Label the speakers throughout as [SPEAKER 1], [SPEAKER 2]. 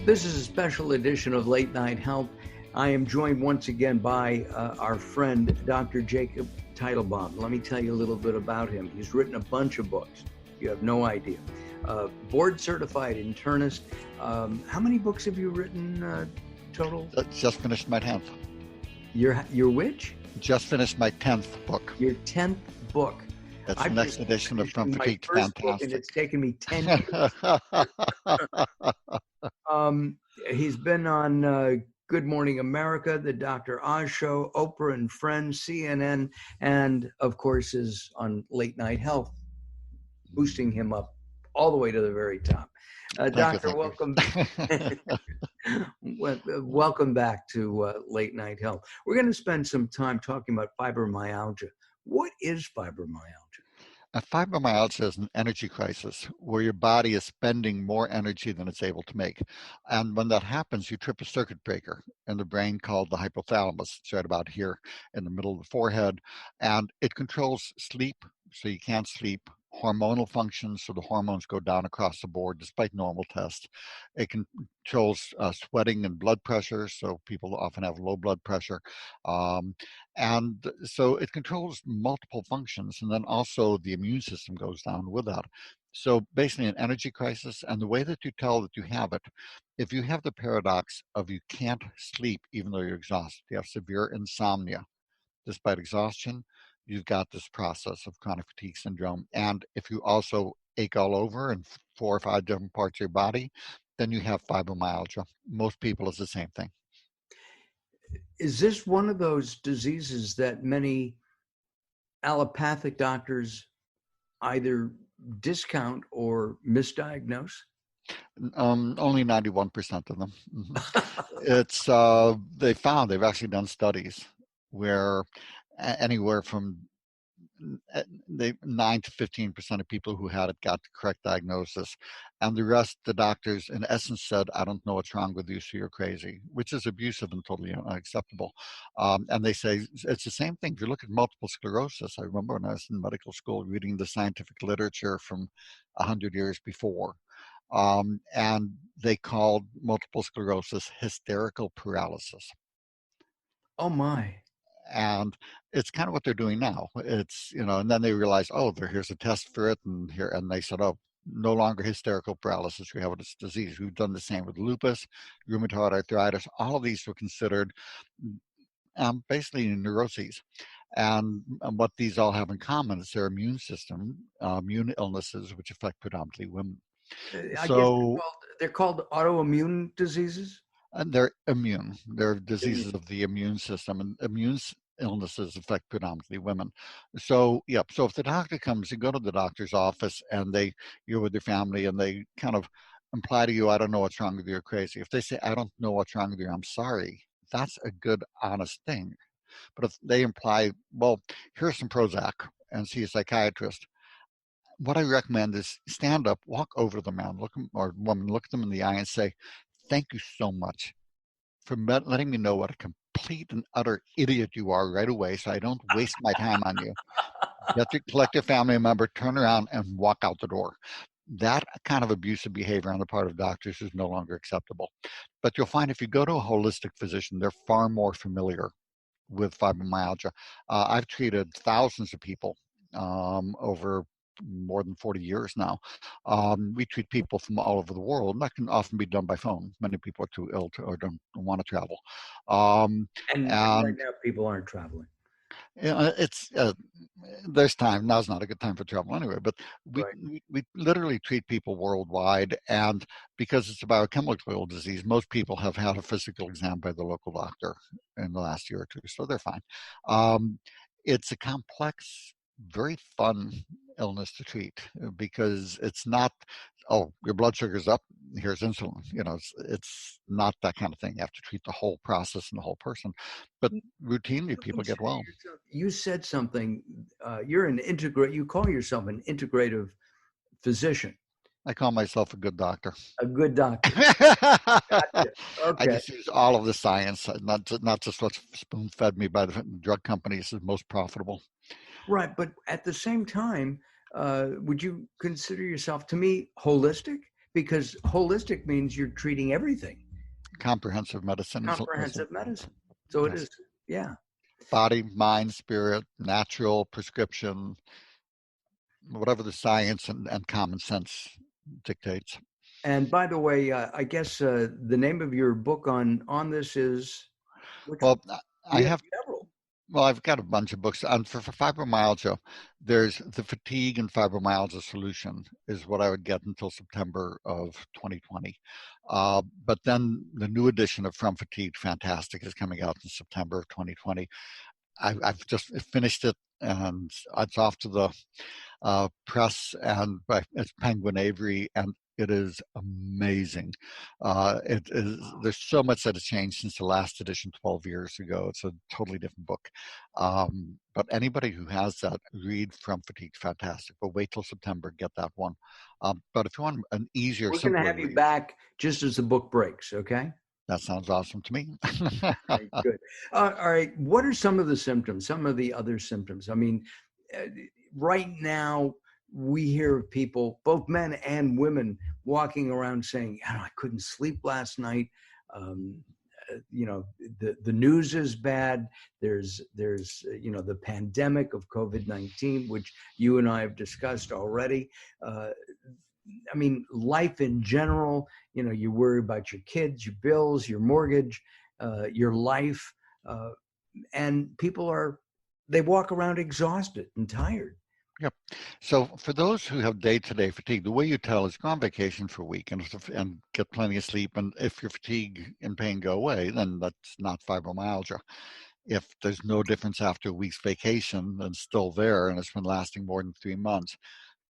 [SPEAKER 1] This is a special edition of Late Night Health. I am joined once again by our friend, Dr. Jacob Teitelbaum. Let me tell you a little bit about him. He's written a bunch of books. You have no idea. Board-certified internist. How many books have you written total?
[SPEAKER 2] Just finished my 10th.
[SPEAKER 1] Your which?
[SPEAKER 2] Just finished my 10th book.
[SPEAKER 1] Your 10th book.
[SPEAKER 2] That's the next edition of From Fatigue to Fantastic.
[SPEAKER 1] And it's taken me 10 years. He's been on Good Morning America, The Dr. Oz Show, Oprah and Friends, CNN, and of course is on Late Night Health, boosting him up all the way to the very top. Doctor, welcome. Welcome back to Late Night Health. We're going to spend some time talking about fibromyalgia. What is fibromyalgia?
[SPEAKER 2] Fibromyalgia is an energy crisis where your body is spending more energy than it's able to make. And when that happens, you trip a circuit breaker in the brain called the hypothalamus. It's right about here in the middle of the forehead. And it controls sleep, so you can't sleep. Hormonal functions, so the hormones go down across the board despite normal tests. It controls sweating and blood pressure, so people often have low blood pressure. And so it controls multiple functions, and then also the immune system goes down with that. So basically an energy crisis, and the way that you tell that you have it, if you have the paradox of you can't sleep even though you're exhausted, you have severe insomnia despite exhaustion, you've got this process of chronic fatigue syndrome. And if you also ache all over in 4 or 5 different parts of your body, then you have fibromyalgia. Most people, it's the same thing.
[SPEAKER 1] Is this one of those diseases that many allopathic doctors either discount or misdiagnose?
[SPEAKER 2] Only 91% of them. It's they've actually done studies where anywhere from 9 to 15% of people who had it got the correct diagnosis, and the rest, the doctors in essence said, "I don't know what's wrong with you, so you're crazy," which is abusive and totally unacceptable. And they say it's the same thing. If you look at multiple sclerosis, I remember when I was in medical school reading the scientific literature from 100 years before, and they called multiple sclerosis hysterical paralysis.
[SPEAKER 1] Oh my.
[SPEAKER 2] And it's kind of what they're doing now. It's, and then they realize, oh, here's a test for it, and they said, oh, no longer hysterical paralysis, we have this disease. We've done the same with lupus, rheumatoid arthritis. All of these were considered basically neuroses. And what these all have in common is their immune system, immune illnesses, which affect predominantly women.
[SPEAKER 1] I guess they're called autoimmune diseases?
[SPEAKER 2] And they're immune. They're diseases of the immune system, and immune illnesses affect predominantly women. So, yeah. So if the doctor comes, you go to the doctor's office, and you're with your family, and they kind of imply to you, "I don't know what's wrong with you, you're crazy." If they say, "I don't know what's wrong with you, I'm sorry," that's a good, honest thing. But if they imply, "Well, here's some Prozac," and see a psychiatrist, what I recommend is stand up, walk over to the man, or woman, look them in the eye, and say, "Thank you so much for letting me know what a complete and utter idiot you are right away, so I don't waste my time on you. Collect your family member, turn around, and walk out the door." That kind of abusive behavior on the part of doctors is no longer acceptable. But you'll find if you go to a holistic physician, they're far more familiar with fibromyalgia. I've treated thousands of people over more than 40 years now. We treat people from all over the world, and that can often be done by phone. Many people are too ill or don't want to travel.
[SPEAKER 1] And right now people aren't traveling.
[SPEAKER 2] It's there's time. Now's not a good time for travel anyway, but we literally treat people worldwide, and because it's a biochemical disease, most people have had a physical exam by the local doctor in the last year or two, so they're fine. It's a complex, very fun illness to treat because it's not, oh, your blood sugar's up, here's insulin. It's not that kind of thing. You have to treat the whole process and the whole person, but routinely people get well.
[SPEAKER 1] You said something, you call yourself an integrative physician.
[SPEAKER 2] I call myself a good doctor.
[SPEAKER 1] A good doctor. Gotcha. Okay.
[SPEAKER 2] I just use all of the science, not just what's spoon-fed me by the drug companies is most profitable.
[SPEAKER 1] Right, but at the same time, would you consider yourself, to me, holistic? because holistic means you're treating everything.
[SPEAKER 2] Comprehensive medicine is
[SPEAKER 1] Comprehensive medicine. So it
[SPEAKER 2] yes.
[SPEAKER 1] is, yeah.
[SPEAKER 2] Body, mind, spirit, natural, prescription, whatever the science and common sense dictates.
[SPEAKER 1] And by the way, I guess the name of your book on this is which one?
[SPEAKER 2] Well, I
[SPEAKER 1] You have
[SPEAKER 2] have
[SPEAKER 1] several.
[SPEAKER 2] Well, I've got a bunch of books. For fibromyalgia, there's the fatigue and fibromyalgia solution is what I would get until September of 2020. But then the new edition of From Fatigue Fantastic is coming out in September of 2020. I've just finished it and it's off to the press, and it's Penguin Avery, and it is amazing. It is. There's so much that has changed since the last edition 12 years ago. It's a totally different book. But anybody who has that, read From Fatigue, fantastic. But wait till September, get that one. But if you want an easier,
[SPEAKER 1] We're going to
[SPEAKER 2] simpler
[SPEAKER 1] have you
[SPEAKER 2] read,
[SPEAKER 1] back just as the book breaks, okay?
[SPEAKER 2] that sounds awesome to me.
[SPEAKER 1] Okay, good. All right. What are some of the symptoms, some of the other symptoms? I mean, uh, right now, we hear of people, both men and women, walking around saying, I couldn't sleep last night. Um, the news is bad. There's the pandemic of COVID-19, which you and I have discussed already. Uh, I mean, life in general, you worry about your kids, your bills, your mortgage, your life. Uh, and they walk around exhausted and tired.
[SPEAKER 2] Yep. So for those who have day-to-day fatigue, the way you tell is go on vacation for a week and get plenty of sleep. And if your fatigue and pain go away, then that's not fibromyalgia. If there's no difference after a week's vacation and still there and it's been lasting more than 3 months,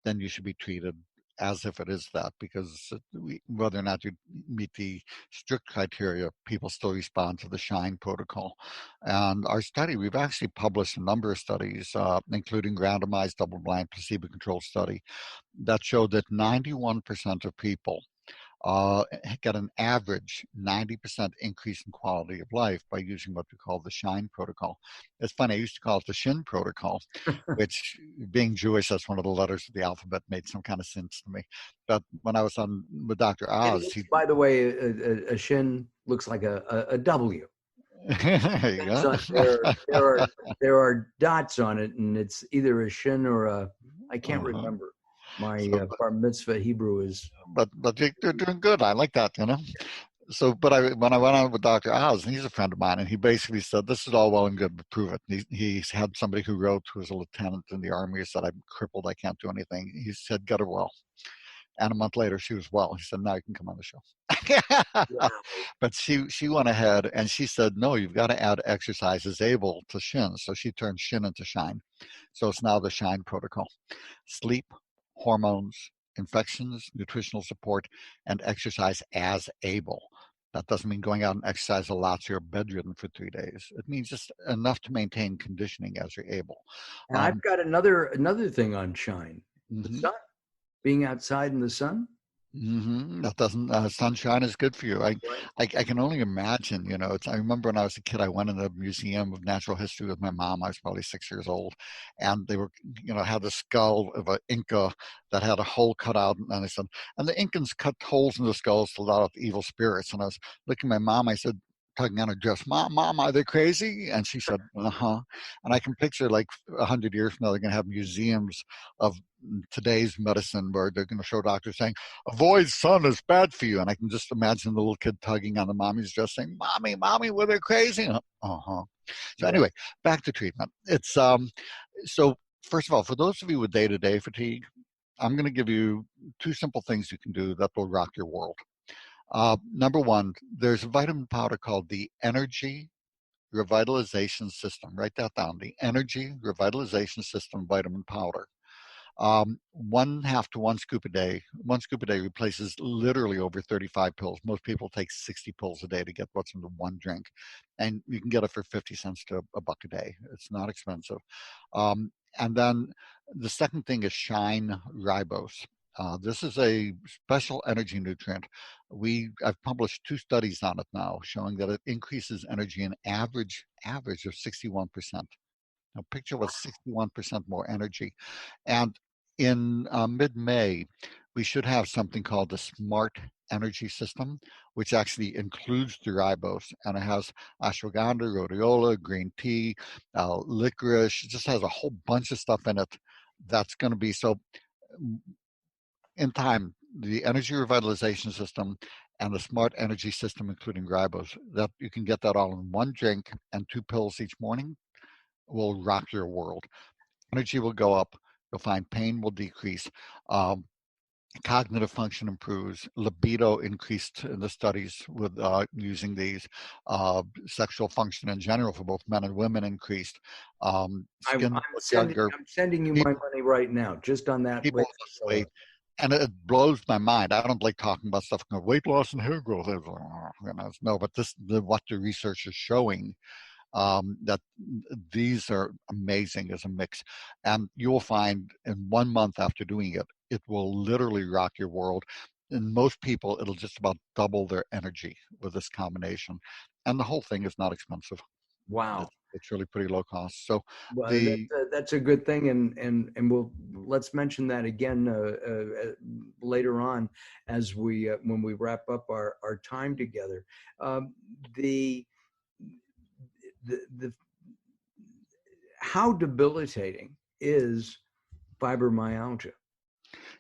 [SPEAKER 2] then you should be treated as if it is that, because whether or not you meet the strict criteria, people still respond to the SHINE protocol. And our study, we've actually published a number of studies, including randomized double-blind placebo-controlled study, that showed that 91% of people get an average 90% increase in quality of life by using what we call the SHINE protocol. It's funny, I used to call it the SHIN protocol, which, being Jewish, that's one of the letters of the alphabet, made some kind of sense to me. But when I was on with Dr. Oz, he,
[SPEAKER 1] By the way, a shin looks like a W.
[SPEAKER 2] yeah.
[SPEAKER 1] So there are dots on it, and it's either a shin or I can't
[SPEAKER 2] Uh-huh.
[SPEAKER 1] remember. My
[SPEAKER 2] So,
[SPEAKER 1] bar mitzvah Hebrew is.
[SPEAKER 2] but they're doing good. I like that, you know. So, but when I went on with Dr. Oz, and he's a friend of mine, and he basically said, "This is all well and good, but prove it." He's had somebody who wrote, who was a lieutenant in the army, who said, "I'm crippled, I can't do anything." He said, "Get her well." And a month later, she was well. He said, "Now you can come on the show."
[SPEAKER 1] Wow.
[SPEAKER 2] But she went ahead and she said, "No, you've got to add exercises able to Shin." So she turned Shin into Shine. So it's now the Shine protocol: sleep, hormones, infections, nutritional support, and exercise as able. That doesn't mean going out and exercise a lot so you're bedridden for 3 days. It means just enough to maintain conditioning as you're able.
[SPEAKER 1] And I've got another thing on shine. The
[SPEAKER 2] Mhm.
[SPEAKER 1] sun, being outside in the sun.
[SPEAKER 2] That doesn't sunshine is good for you.
[SPEAKER 1] Right.
[SPEAKER 2] I can only imagine. You know, I remember when I was a kid, I went in the Museum of Natural History with my mom. I was probably 6 years old, and they were, had the skull of an Inca that had a hole cut out, and I said, and the Incans cut holes in the skulls to let out evil spirits. And I was looking at my mom. I said, tugging on her dress, Mom, are they crazy? And she said, uh-huh. And I can picture like 100 years from now, they're going to have museums of today's medicine where they're going to show doctors saying, avoid sun, is bad for you. And I can just imagine the little kid tugging on the mommy's dress saying, Mommy, were they crazy? Uh-huh. So
[SPEAKER 1] Yeah.
[SPEAKER 2] anyway, back to treatment. It's so first of all, for those of you with day-to-day fatigue, I'm going to give you two simple things you can do that will rock your world. Number one, there's a vitamin powder called the Energy Revitalization System. Write that down, the Energy Revitalization System vitamin powder. 1/2 to 1 scoop a day. 1 scoop a day replaces literally over 35 pills. Most people take 60 pills a day to get what's in the one drink. And you can get it for 50 cents to a buck a day. It's not expensive. And then the second thing is Shine Ribose. This is a special energy nutrient. I've published 2 studies on it now showing that it increases energy an average of 61%. Now picture what 61% more energy. And in mid-May, we should have something called the smart energy system, which actually includes the ribose, and it has ashwagandha, rhodiola, green tea, licorice. It just has a whole bunch of stuff in it that's going to be so in time. The energy revitalization system and the smart energy system, including ribose, that you can get that all in one drink and 2 pills each morning, will rock your world. Energy will go up. You'll find pain will decrease. Um, Cognitive function improves, libido increased in the studies with using these, sexual function in general for both men and women increased,
[SPEAKER 1] I'm,
[SPEAKER 2] skin
[SPEAKER 1] I'm
[SPEAKER 2] will look
[SPEAKER 1] sending
[SPEAKER 2] younger,
[SPEAKER 1] I'm sending you my
[SPEAKER 2] people,
[SPEAKER 1] money right now, just on that
[SPEAKER 2] people
[SPEAKER 1] latest
[SPEAKER 2] lose weight, and it blows my mind. I don't like talking about stuff like weight loss and hair growth. No, but what the research is showing, that these are amazing as a mix. And you'll find in 1 month after doing it, it will literally rock your world. And most people, it'll just about double their energy with this combination. And the whole thing is not expensive.
[SPEAKER 1] Wow.
[SPEAKER 2] It's really pretty low cost. So
[SPEAKER 1] Well,
[SPEAKER 2] the
[SPEAKER 1] that's a good thing, and let's mention that again later on as we when we wrap up our time together. Um, the the how debilitating is fibromyalgia?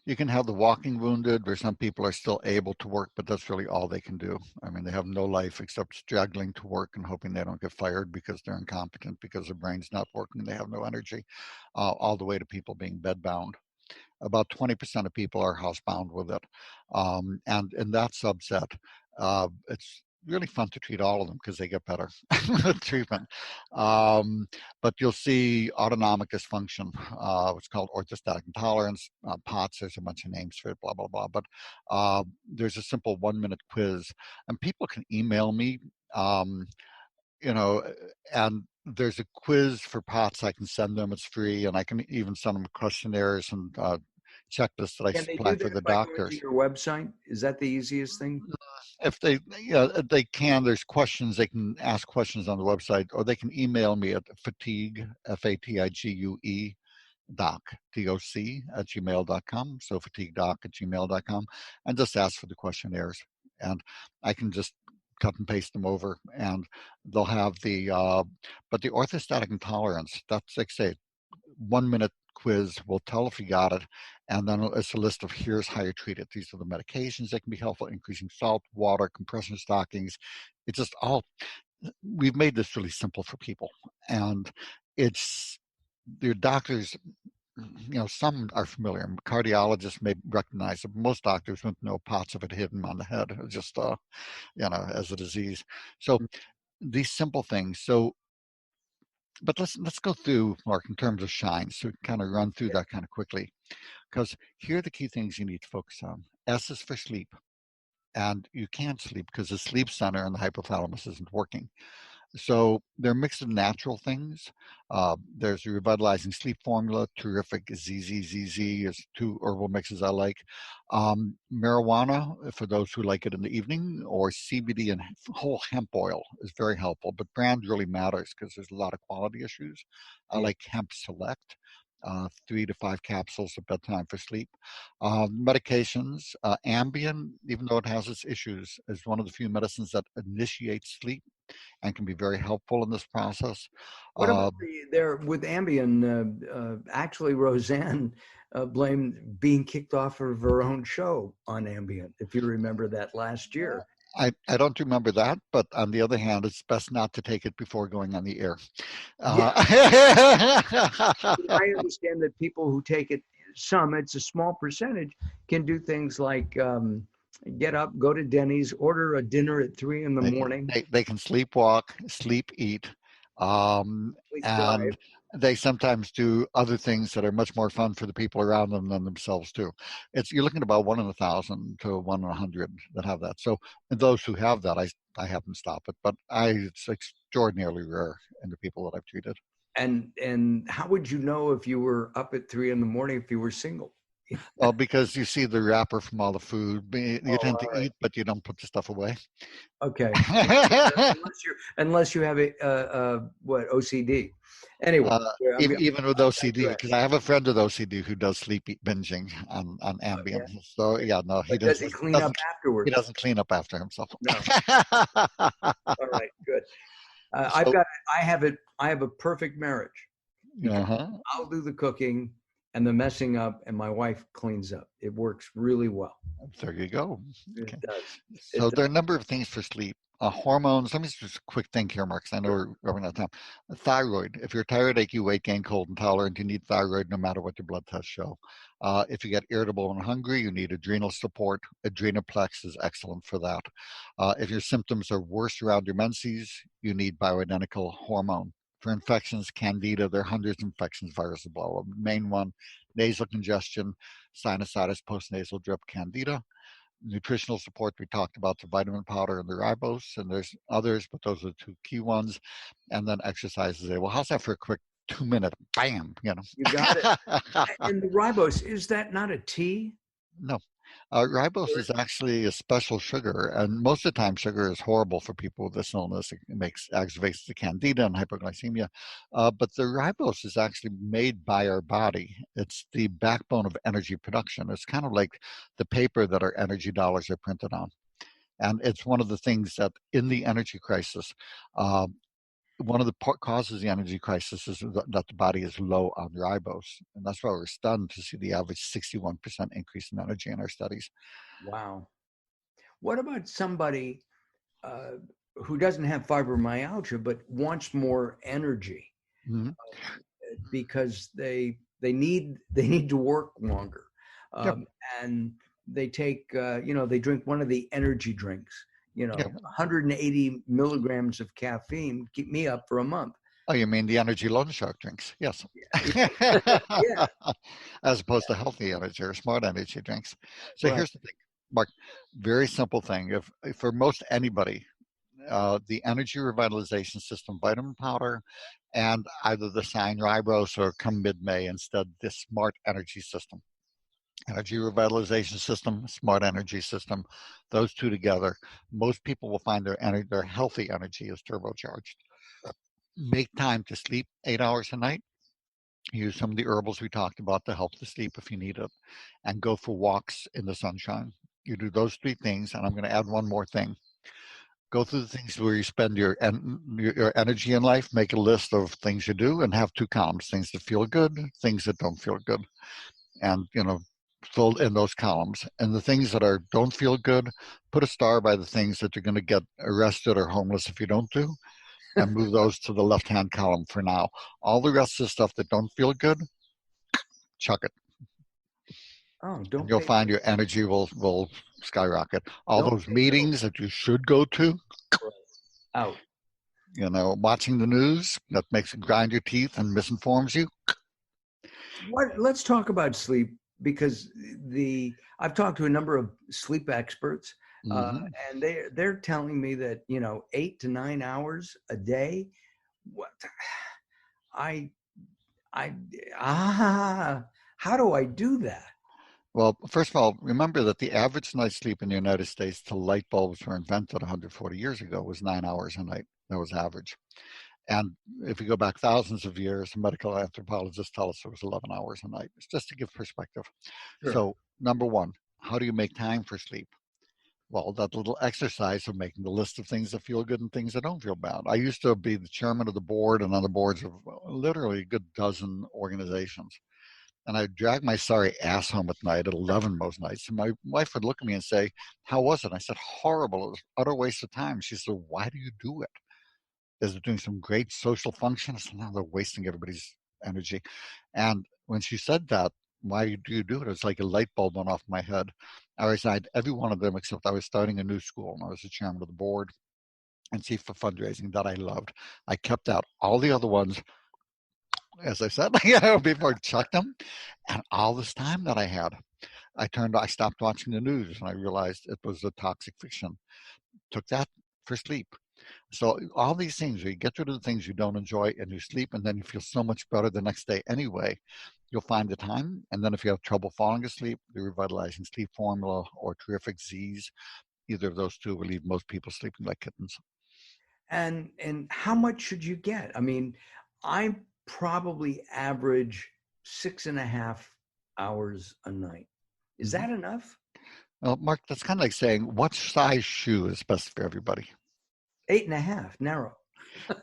[SPEAKER 2] You can have the walking wounded, where some people are still able to work, but that's really all they can do. I mean, they have no life except struggling to work and hoping they don't get fired because they're incompetent, because their brain's not working, they have no energy, all the way to people being bedbound. About 20% of people are housebound with it. And in that subset, it's really fun to treat all of them because they get better with treatment. Um, but you'll see autonomic dysfunction, what's called orthostatic intolerance, POTS, there's a bunch of names for it, blah, blah, blah. But there's a simple 1 minute quiz, and people can email me. Um, you know, and there's a quiz for POTS I can send them. It's free, and I can even send them questionnaires and checklists that I
[SPEAKER 1] Can they
[SPEAKER 2] supply
[SPEAKER 1] do
[SPEAKER 2] for
[SPEAKER 1] that
[SPEAKER 2] the
[SPEAKER 1] by going to
[SPEAKER 2] doctors.
[SPEAKER 1] your website? Is that the easiest thing?
[SPEAKER 2] If they, yeah, they can. There's questions they can ask questions on the website, or they can email me at fatigue FATIGUE doc at gmail.com. So fatiguedoc at gmail.com, and just ask for the questionnaires, and I can just cut and paste them over, and they'll have but the orthostatic intolerance, that's like say 1 minute quiz will tell if you got it, and then it's a list of here's how you treat it. These are the medications that can be helpful: increasing salt, water, compression stockings. It's just all, we've made this really simple for people, and it's your doctors, some are familiar. Cardiologists may recognize it. Most doctors wouldn't know parts of it hidden on the head, just as a disease. So these simple things. So, but let's go through, Mark, in terms of shine. So kind of run through that kind of quickly, because here are the key things you need to focus on. S is for sleep, and you can't sleep because the sleep center in the hypothalamus isn't working. So they're a mix of natural things. There's the revitalizing sleep formula, terrific. ZZZZ is two herbal mixes I like. Marijuana, for those who like it in the evening, or CBD and whole hemp oil is very helpful. But brand really matters because there's a lot of quality issues. I
[SPEAKER 1] Yeah.
[SPEAKER 2] like Hemp Select. 3 to 5 capsules at bedtime for sleep. Medications, Ambien, even though it has its issues, is one of the few medicines that initiates sleep and can be very helpful in this process.
[SPEAKER 1] What about
[SPEAKER 2] Uh,
[SPEAKER 1] there with Ambien? Actually, Roseanne blamed being kicked off of her own show on Ambien, if you remember that last year.
[SPEAKER 2] I don't remember that, but on the other hand, it's best not to take it before going on the air.
[SPEAKER 1] Yeah,
[SPEAKER 2] Uh,
[SPEAKER 1] I understand that people who take it, it's a small percentage, can do things like get up, go to Denny's, order a dinner at 3 in the morning,
[SPEAKER 2] they can sleepwalk, sleep eat,
[SPEAKER 1] please drive.
[SPEAKER 2] and they sometimes do other things that are much more fun for the people around them than themselves too. You're looking at about 1 in 1,000 to 1 in 100 that have that. So those who have that, I haven't stopped it, but it's extraordinarily rare in the people that I've treated.
[SPEAKER 1] And how would you know if you were up at 3 in the morning if you were single?
[SPEAKER 2] Well, because you see the wrapper from all the food.
[SPEAKER 1] Oh,
[SPEAKER 2] You tend
[SPEAKER 1] all
[SPEAKER 2] to
[SPEAKER 1] right.
[SPEAKER 2] eat, but you don't put the stuff away.
[SPEAKER 1] Okay. Unless you have what, OCD. Anyway, yeah,
[SPEAKER 2] Even with
[SPEAKER 1] I
[SPEAKER 2] OCD,
[SPEAKER 1] digress.
[SPEAKER 2] because I have a friend with OCD who does sleep binging on
[SPEAKER 1] Oh, yeah.
[SPEAKER 2] Ambien. So yeah, no,
[SPEAKER 1] But does he clean up
[SPEAKER 2] he
[SPEAKER 1] afterwards?
[SPEAKER 2] doesn't clean up after himself.
[SPEAKER 1] No. All right. Good. I've
[SPEAKER 2] So,
[SPEAKER 1] got. I have it. I have a perfect marriage because
[SPEAKER 2] uh-huh.
[SPEAKER 1] I'll do the cooking and the messing up, and my wife cleans up. It works really well.
[SPEAKER 2] There you go.
[SPEAKER 1] It
[SPEAKER 2] Okay.
[SPEAKER 1] does. It
[SPEAKER 2] So
[SPEAKER 1] does.
[SPEAKER 2] there are a number of things for sleep. Hormones. Let me just a quick think here, Mark, 'cause I know we're running out of time. Thyroid. If you're tired, achy, weight gain, cold intolerant, you need thyroid no matter what your blood tests show. If you get irritable and hungry, you need adrenal support. Adrenoplex is excellent for that. If your symptoms are worse around your menses, you need bioidentical hormone. For infections, candida, there are hundreds of infections, viruses, blah, blah. Main one, nasal congestion, sinusitis, postnasal drip, candida. Nutritional support, we talked about the vitamin powder and the ribose, and there's others, but those are the two key ones. And then exercises. Well, how's that for a quick 2 minute bam,
[SPEAKER 1] You got it. And the ribose, is that not a tea?
[SPEAKER 2] No. Ribose is actually a special sugar, and most of the time, sugar is horrible for people with this illness. It aggravates the candida and hypoglycemia. But the ribose is actually made by our body. It's the backbone of energy production. It's kind of like the paper that our energy dollars are printed on. And it's one of the things that in the energy crisis, uh, one of the causes of the energy crisis is that the body is low on ribose. And that's why we're stunned to see the average 61% increase in energy in our studies.
[SPEAKER 1] Wow. What about somebody uh, who doesn't have fibromyalgia but wants more energy
[SPEAKER 2] Mhm.
[SPEAKER 1] because they need to work longer,
[SPEAKER 2] Yep.
[SPEAKER 1] um, and they take they drink one of the energy drinks.
[SPEAKER 2] Yep.
[SPEAKER 1] 180 milligrams of caffeine keep me up for a month.
[SPEAKER 2] Oh, you mean the energy loan shark drinks? Yes.
[SPEAKER 1] Yeah,
[SPEAKER 2] As opposed to healthy energy or smart energy drinks. So
[SPEAKER 1] right.
[SPEAKER 2] here's the thing, Mark. Very simple thing. If for most anybody, the energy revitalization system, vitamin powder, and either the sign ribose or come mid-May instead the smart energy system. Energy revitalization system, smart energy system, those two together, most people will find their healthy energy is turbocharged. Make time to sleep 8 hours a night. Use some of the herbals we talked about to help the sleep if you need it, and go for walks in the sunshine. You do those three things, and I'm going to add one more thing. Go through the things where you spend your energy in life. Make a list of things you do, and have two columns: things that feel good, things that don't feel good, and fill in those columns. And the things that are don't feel good, put a star by the things that you're going to get arrested or homeless if you don't do, and move those to the left-hand column for now. All the rest of the stuff that don't feel good, chuck it,
[SPEAKER 1] Oh,
[SPEAKER 2] and
[SPEAKER 1] don't
[SPEAKER 2] you'll
[SPEAKER 1] pay.
[SPEAKER 2] find your energy will skyrocket. All
[SPEAKER 1] Don't
[SPEAKER 2] those
[SPEAKER 1] pay bills.
[SPEAKER 2] meetings that you should go to,
[SPEAKER 1] Right. Out.
[SPEAKER 2] watching the news that makes you grind your teeth and misinforms you.
[SPEAKER 1] Let's talk about sleep, because the I've talked to a number of sleep experts, uh,
[SPEAKER 2] Mm-hmm.
[SPEAKER 1] and they're telling me that 8 to 9 hours a day. What I I how do I do that?
[SPEAKER 2] Well, first of all, remember that the average night's sleep in the United States till light bulbs were invented 140 years ago was 9 hours a night. That was average. And if you go back thousands of years, medical anthropologists tell us it was 11 hours a night. It's just to give perspective.
[SPEAKER 1] Sure.
[SPEAKER 2] So, number one, how do you make time for sleep? Well, that little exercise of making the list of things that feel good and things that don't feel bad. I used to be the chairman of the board and on the boards of literally a good dozen organizations. And I'd drag my sorry ass home at night at 11 most nights. And my wife would look at me and say, "How was it?" I said, "Horrible. It was utter waste of time." She said, "Why do you do it? Is it doing some great social function?" I said, "No, they're wasting everybody's energy." And when she said that, "Why do you do it?" It's like a light bulb went off my head. I resigned every one of them except I was starting a new school and I was the chairman of the board and chief of fundraising that I loved. I kept out all the other ones, as I said, before I chucked them. And all this time that I had, I stopped watching the news and I realized it was a toxic fiction. Took that for sleep. So all these things, you get rid of the things you don't enjoy and you sleep, and then you feel so much better the next day anyway. you'll find the time. And then if you have trouble falling asleep, the Revitalizing Sleep Formula or Terrific Z's, either of those two will leave most people sleeping like kittens.
[SPEAKER 1] And how much should you get? I mean, I probably average 6.5 hours a night. Is
[SPEAKER 2] Mm-hmm.
[SPEAKER 1] that enough?
[SPEAKER 2] Well, Mark, that's kind of like saying what size shoe is best for everybody.
[SPEAKER 1] 8.5, narrow.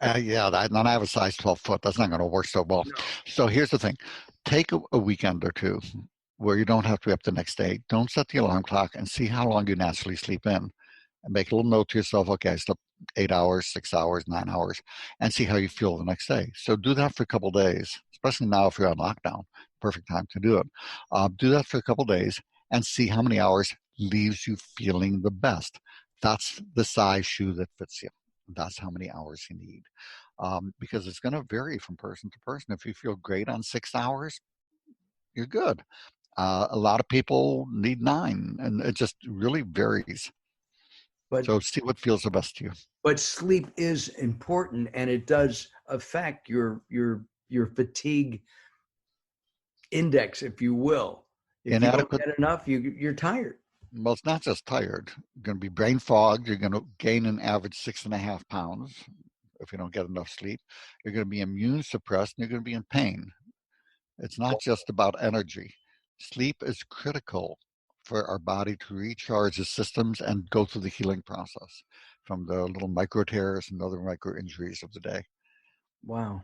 [SPEAKER 2] Yeah, and I have a size 12 foot. That's not going to work so well.
[SPEAKER 1] No.
[SPEAKER 2] So here's the thing. Take a weekend or two where you don't have to be up the next day. Don't set the alarm clock and see how long you naturally sleep in. And make a little note to yourself, okay, I slept 8 hours, 6 hours, 9 hours, and see how you feel the next day. So do that for a couple of days, especially now if you're on lockdown. Perfect time to do it. Do that for a couple of days and see how many hours leaves you feeling the best. That's the size shoe that fits you. That's how many hours you need. Because it's going to vary from person to person. If you feel great on 6 hours, you're good. A lot of people need 9, and it just really varies.
[SPEAKER 1] But
[SPEAKER 2] So see what feels the best to you.
[SPEAKER 1] but sleep is important, and it does affect your fatigue index, if you will. If you don't
[SPEAKER 2] Inadequate,
[SPEAKER 1] get enough, you're tired.
[SPEAKER 2] well, it's not just tired. You're going to be brain fogged. You're going to gain an average 6.5 pounds if you don't get enough sleep. You're going to be immune suppressed and you're going to be in pain. It's not just about energy. Sleep is critical for our body to recharge the systems and go through the healing process from the little micro tears and other micro injuries of the day.
[SPEAKER 1] Wow.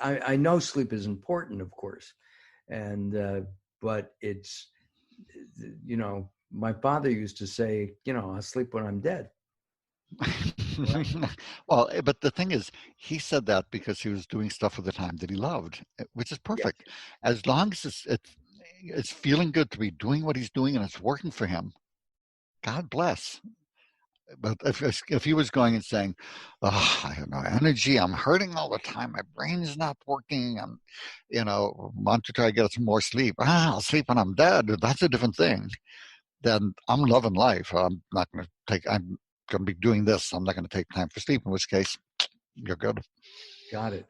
[SPEAKER 1] I know sleep is important, of course, and but it's, my father used to say, I'll sleep when I'm dead. Well,
[SPEAKER 2] Well, but the thing is, he said that because he was doing stuff with the time that he loved, which is
[SPEAKER 1] yes,
[SPEAKER 2] perfect. As long as it's feeling good to be doing what he's doing and it's working for him, God bless. But if he was going and saying, "Oh, I have no energy. I'm hurting all the time. My brain's not working. I'm, want to try to get some more sleep. I'll sleep when I'm dead." That's a different thing. Then I'm loving life. I'm not going to take. I'm going to be doing this. I'm not going to take time for sleep. In which case, you're good.
[SPEAKER 1] got it.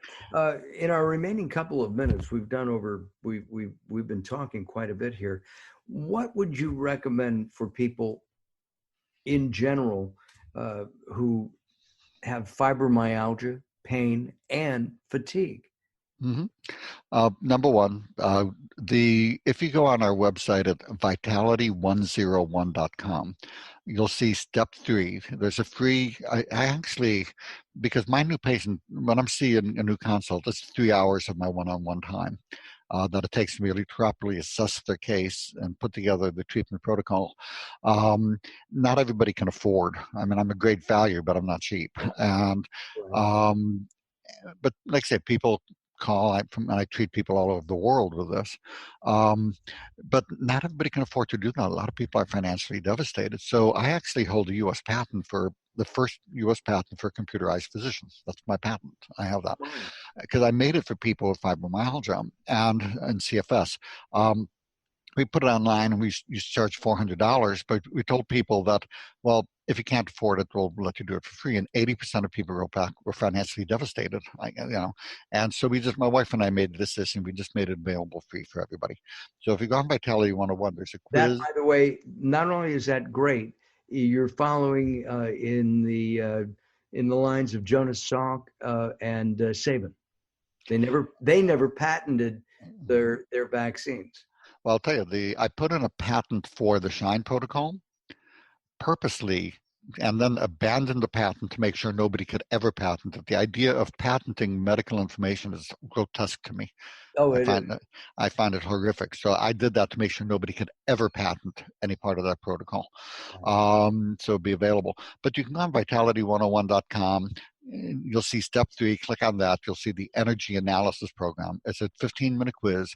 [SPEAKER 1] In our remaining couple of minutes, we've been talking quite a bit here. What would you recommend for people in general who have fibromyalgia, pain, and fatigue?
[SPEAKER 2] Mm-hmm. Number one, if you go on our website at vitality101.com, you'll see step 3. There's a free, I actually, because my new patient, when I'm seeing a new consult, it's 3 hours of my one-on-one time. That it takes me to properly assess their case and put together the treatment protocol. Not everybody can afford. I mean, I'm a great value, but I'm not cheap. And
[SPEAKER 1] Right.
[SPEAKER 2] um, but like I said, people call, and I treat people all over the world with this. Um, but not everybody can afford to do that. A lot of people are financially devastated. So I actually hold a U.S. patent for the first U.S. patent for computerized physicians. That's my patent. I have that
[SPEAKER 1] Wow.
[SPEAKER 2] because I made it for people with fibromyalgia and CFS. We put it online and we used to charge $400, but we told people that, well, if you can't afford it, we'll let you do it for free. And 80% of people wrote back were financially devastated, And so my wife and I made the decision. We just made it available free for everybody. So if you go on Vitality 101, there's a
[SPEAKER 1] That,
[SPEAKER 2] quiz.
[SPEAKER 1] by the way, not only is that great, you're following in the lines of Jonas Salk and Saban. They never patented their vaccines.
[SPEAKER 2] Well, I'll tell you, I put in a patent for the Shine protocol purposely and then abandoned the patent to make sure nobody could ever patent it. The idea of patenting medical information is grotesque to me.
[SPEAKER 1] Oh,
[SPEAKER 2] I
[SPEAKER 1] it is.
[SPEAKER 2] find that I find it horrific. So I did that to make sure nobody could ever patent any part of that protocol. So it'll be available. But you can go on vitality101.com. You'll see step 3. Click on that. You'll see the energy analysis program. It's a 15-minute quiz.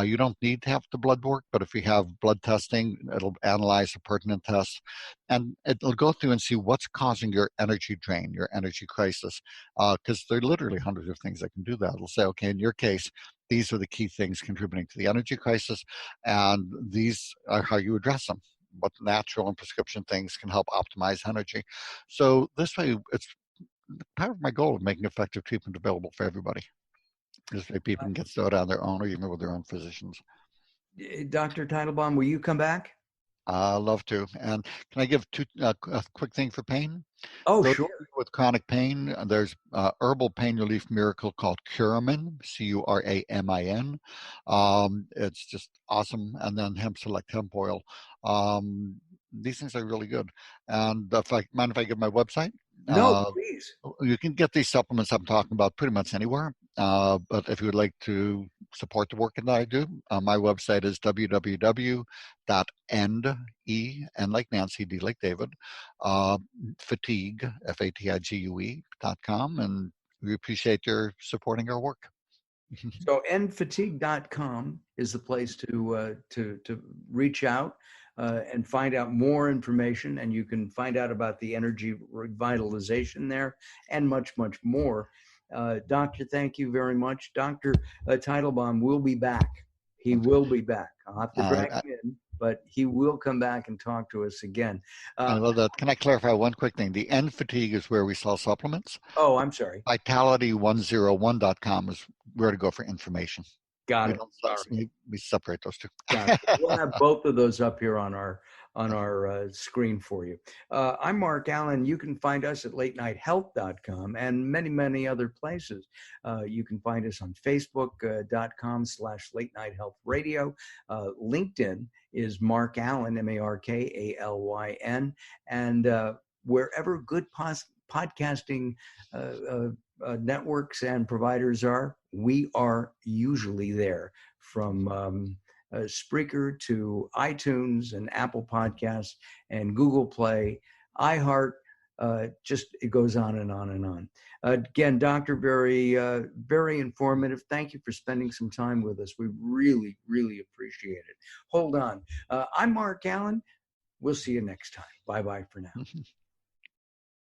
[SPEAKER 2] You don't need to have the blood work, but if you have blood testing, it'll analyze the pertinent tests, and it'll go through and see what's causing your energy drain, your energy crisis, because there are literally hundreds of things that can do that. It'll say, okay, in your case, these are the key things contributing to the energy crisis, and these are how you address them. What natural and prescription things can help optimize energy. So this way, it's part of my goal of making effective treatment available for everybody. This way people can get started on their own or even with their own physicians.
[SPEAKER 1] Dr. Teitelbaum, will you come back?
[SPEAKER 2] I love to. And can I give a quick thing for pain?
[SPEAKER 1] Oh,
[SPEAKER 2] Those
[SPEAKER 1] sure.
[SPEAKER 2] with chronic pain, there's herbal pain relief miracle called Curamin, Curamin. It's just awesome. And then hemp select hemp oil. These things are really good. And if I mind if I give my website?
[SPEAKER 1] No, please.
[SPEAKER 2] You can get these supplements I'm talking about pretty much anywhere. But if you would like to support the work that I do, my website is www.end, N like Nancy, D like David, fatigue, FATIGUE.com. And we appreciate your supporting our work.
[SPEAKER 1] So endfatigue.com is the place to reach out and find out more information, and you can find out about the energy revitalization there and much, much more. Doctor, thank you very much. Dr. Teitelbaum will be back. He will be back. I'll have to drag him in, but he will come back and talk to us again.
[SPEAKER 2] I love that. Can I clarify one quick thing? The End Fatigue is where we sell supplements.
[SPEAKER 1] Oh, I'm sorry.
[SPEAKER 2] Vitality101.com is where to go for information.
[SPEAKER 1] Got it.
[SPEAKER 2] We separate those two.
[SPEAKER 1] Gotcha. We'll have both of those up here on our screen for you. I'm Mark Alyn. You can find us at latenighthealth.com and many, many other places. You can find us on Facebook.com/latenighthealthradio. LinkedIn is Mark Alyn, MarkAlyn, and wherever good podcasting networks and providers are, we are usually there, from Spreaker to iTunes and Apple Podcasts and Google Play, iHeart. Just it goes on and on and on. Again, Doctor, very informative. Thank you for spending some time with us. We really, really appreciate it. Hold on. I'm Mark Alyn. We'll see you next time. Bye-bye for now.